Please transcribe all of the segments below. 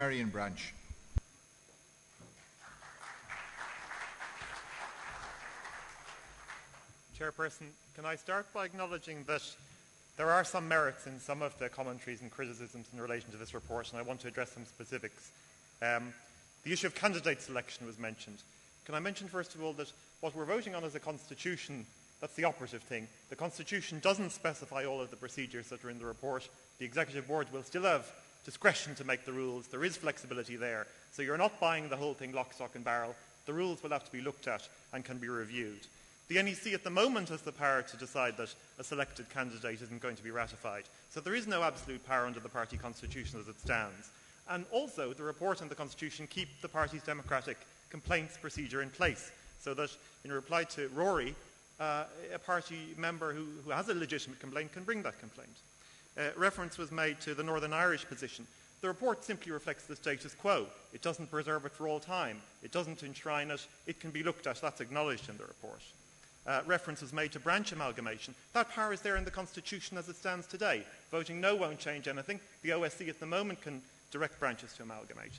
Marion Branch. Chairperson, can I start by acknowledging that there are some merits in some of the commentaries and criticisms in relation to this report, and I want to address some specifics. The issue of candidate selection was mentioned. Can I mention, first of all, that what we're voting on is a constitution. That's the operative thing. The constitution doesn't specify all of the procedures that are in the report. The executive board will still have discretion to make the rules. There is flexibility there. So you're not buying the whole thing lock, stock and barrel. The rules will have to be looked at and can be reviewed. The NEC at the moment has the power to decide that a selected candidate isn't going to be ratified. So there is no absolute power under the party constitution as it stands. And also, the report and the constitution keep the party's democratic complaints procedure in place, so that in reply to Rory, a party member who has a legitimate complaint can bring that complaint. Reference was made to the Northern Irish position. The report simply reflects the status quo. It doesn't preserve it for all time. It doesn't enshrine it. It can be looked at. That's acknowledged in the report. Reference was made to branch amalgamation. That power is there in the Constitution as it stands today. Voting no won't change anything. The OSC at the moment can direct branches to amalgamate.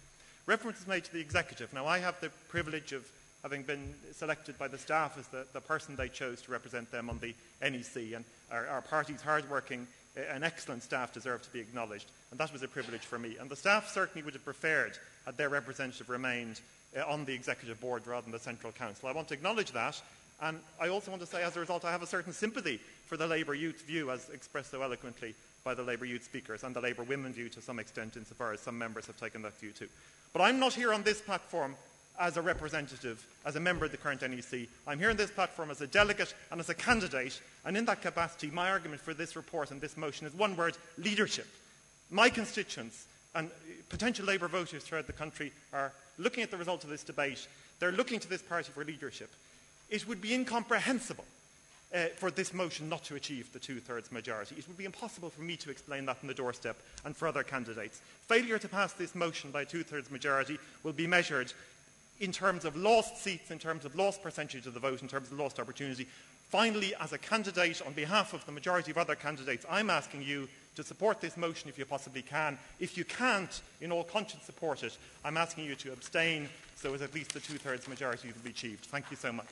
Reference is made to the executive. Now, I have the privilege of having been selected by the staff as the person they chose to represent them on the NEC, and our party's hard-working and excellent staff deserve to be acknowledged, and that was a privilege for me. And the staff certainly would have preferred had their representative remained on the executive board rather than the central council. I want to acknowledge that, and I also want to say, as a result, I have a certain sympathy for the Labour Youth view, as expressed so eloquently by the Labour Youth speakers, and the Labour Women view to some extent, insofar as some members have taken that view too. But I'm not here on this platform as a representative, as a member of the current NEC. I'm here on this platform as a delegate and as a candidate, and in that capacity, my argument for this report and this motion is one word: leadership. My constituents and potential Labour voters throughout the country are looking at the result of this debate. They're looking to this party for leadership. It would be incomprehensible for this motion not to achieve the two-thirds majority. It would be impossible for me to explain that on the doorstep and for other candidates. Failure to pass this motion by a two-thirds majority will be measured in terms of lost seats, in terms of lost percentage of the vote, in terms of lost opportunity. Finally, as a candidate, on behalf of the majority of other candidates, I'm asking you to support this motion if you possibly can. If you can't, in all conscience, support it, I'm asking you to abstain so as at least the two-thirds majority will be achieved. Thank you so much.